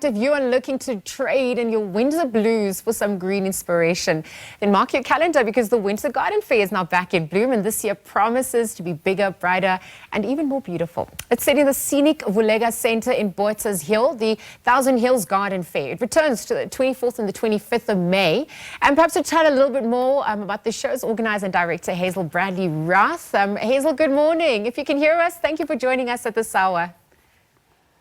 If you are looking to trade in your winter blues for some green inspiration, then mark your calendar because the Winter Garden Fair is now back in bloom, and this year promises to be bigger, brighter and even more beautiful. It's set in the scenic Vuleka Centre in Botha's Hill, the Thousand Hills Garden Fair. It returns to the 24th and the 25th of May. And perhaps to chat a little bit more about the show's organiser and director, Bradley Raath. Hazel, good morning. If you can hear us, thank you for joining us at this hour.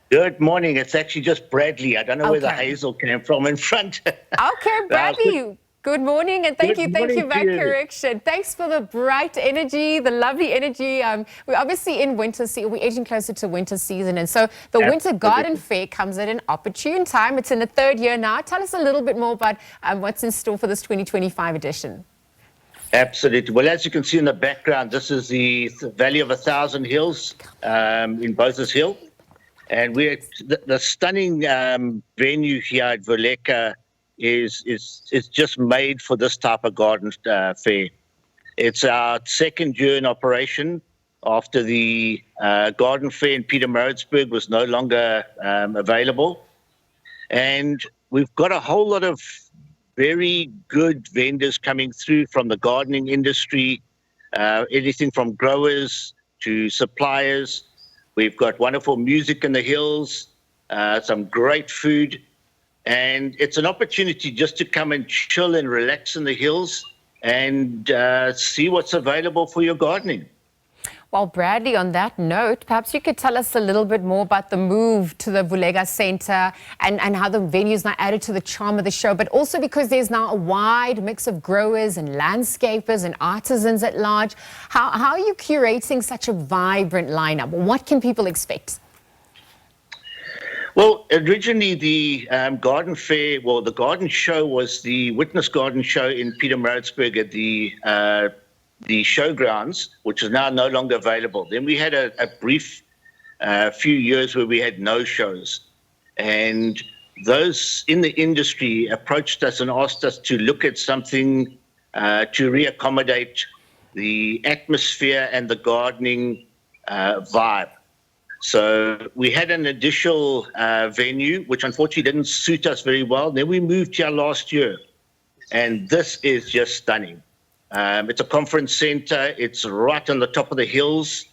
Good morning. It's actually just Bradley. I don't know where the Hazel came from in front. Okay, Bradley. Good morning, and thank you for that correction. Thanks for the bright energy, the lovely energy. We're obviously in winter season. We're edging closer to winter season, and so the Winter Garden Fair comes at an opportune time. It's in the third year now. Tell us a little bit more about what's in store for this 2025 edition. Absolutely. Well, as you can see in the background, this is the Valley of 1,000 Hills in Botha's Hill. And we're the stunning venue here at Vuleka is just made for this type of garden fair. It's our second year in operation after the garden fair in Pietermaritzburg was no longer available. And we've got a whole lot of very good vendors coming through from the gardening industry, anything from growers to suppliers. We've got wonderful music in the hills, some great food, and it's an opportunity just to come and chill and relax in the hills and see what's available for your gardening. Well, Bradley, on that note, perhaps you could tell us a little bit more about the move to the Vuleka Centre and how the venue's now added to the charm of the show, but also because there's now a wide mix of growers and landscapers and artisans at large. How are you curating such a vibrant lineup? What can people expect? Well, originally the garden fair, the garden show was the Witness Garden Show in Pietermaritzburg at the showgrounds, which is now no longer available. Then we had a brief few years where we had no shows. And those in the industry approached us and asked us to look at something to reaccommodate the atmosphere and the gardening vibe. So we had an additional venue, which unfortunately didn't suit us very well. Then we moved here last year, and this is just stunning. It's a conference center. It's right on the top of the hills.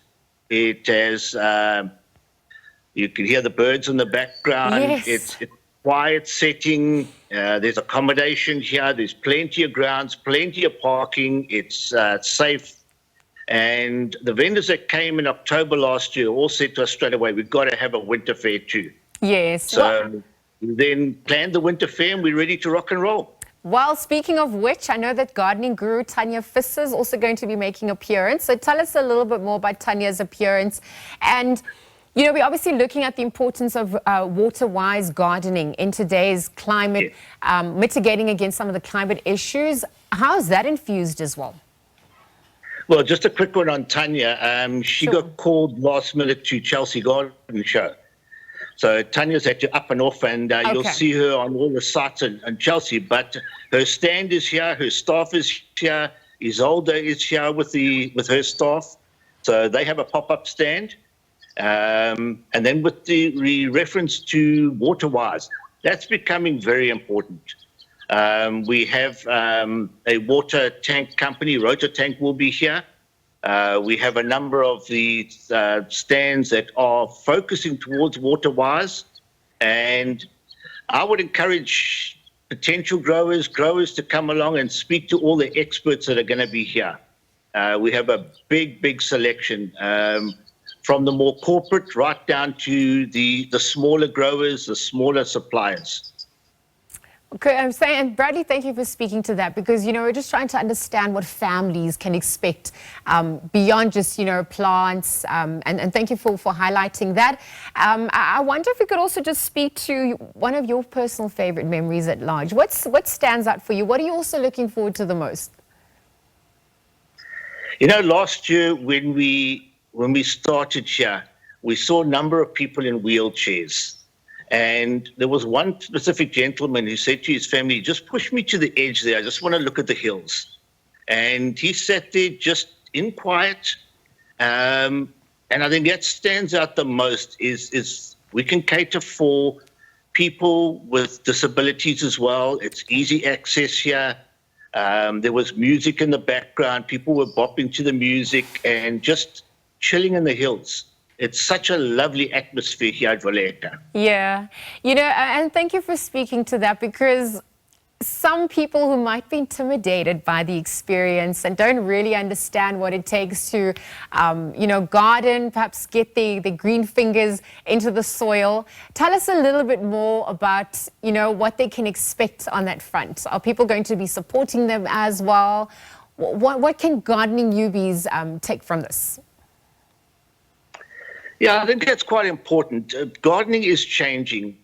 It has, you can hear the birds in the background. Yes. It's a quiet setting. There's accommodation here. There's plenty of grounds, plenty of parking. It's safe. And the vendors that came in October last year all said to us straight away, we've got to have a winter fair too. Yes. So we then planned the winter fair and we're ready to rock and roll. Well, speaking of which, I know that gardening guru Tanya Visser is also going to be making an appearance. So tell us a little bit more about Tanya's appearance. And, you know, we're obviously looking at the importance of water-wise gardening in today's climate, mitigating against some of the climate issues. How is that infused as well? Well, just a quick one on Tanya. She got called last minute to Chelsea Garden Show. So Tanya's had to up and off, and you'll see her on all the sites in Chelsea. But her stand is here, her staff is here, Isolde is here with her staff. So they have a pop-up stand. And then with the reference to water-wise, that's becoming very important. We have a water tank company, Rotor Tank will be here. We have a number of the stands that are focusing towards water-wise, and I would encourage potential growers to come along and speak to all the experts that are going to be here. We have a big selection from the more corporate right down to the smaller growers, the smaller suppliers. Okay, I'm saying, and Bradley, thank you for speaking to that, because, you know, we're just trying to understand what families can expect beyond just, you know, plants, and thank you for highlighting that. I wonder if we could also just speak to one of your personal favorite memories at large. What stands out for you? What are you also looking forward to the most? You know, last year when we started here, we saw a number of people in wheelchairs. And there was one specific gentleman who said to his family, just push me to the edge there. I just want to look at the hills. And he sat there just in quiet. And I think that stands out the most is we can cater for people with disabilities as well. It's easy access here. There was music in the background. People were bopping to the music and just chilling in the hills. It's such a lovely atmosphere here at Vuleka. Yeah, and thank you for speaking to that, because some people who might be intimidated by the experience and don't really understand what it takes to, garden, perhaps get the green fingers into the soil. Tell us a little bit more about, what they can expect on that front. Are people going to be supporting them as well? What can gardening newbies take from this? Yeah, I think that's quite important. Gardening is changing.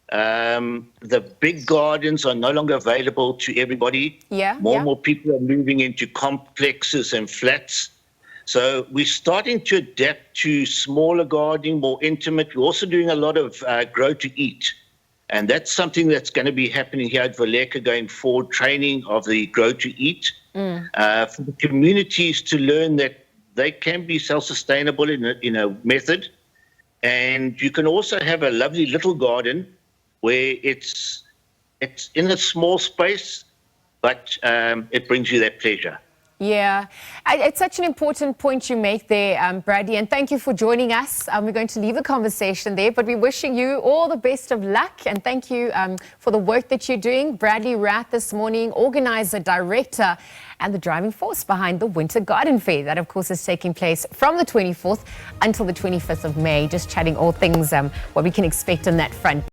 The big gardens are no longer available to everybody. More and more people are moving into complexes and flats. So we're starting to adapt to smaller gardening, more intimate. We're also doing a lot of grow to eat. And that's something that's going to be happening here at Vuleka going forward, training of the grow to eat for the communities to learn that they can be self-sustainable in a method. And you can also have a lovely little garden where it's in a small space, but it brings you that pleasure. Yeah, it's such an important point you make there, Bradley, and thank you for joining us. We're going to leave the conversation there, but we're wishing you all the best of luck, and thank you for the work that you're doing. Bradley Raath this morning, organizer, director, and the driving force behind the Winter Garden Fair. That, of course, is taking place from the 24th until the 25th of May, just chatting all things what we can expect on that front.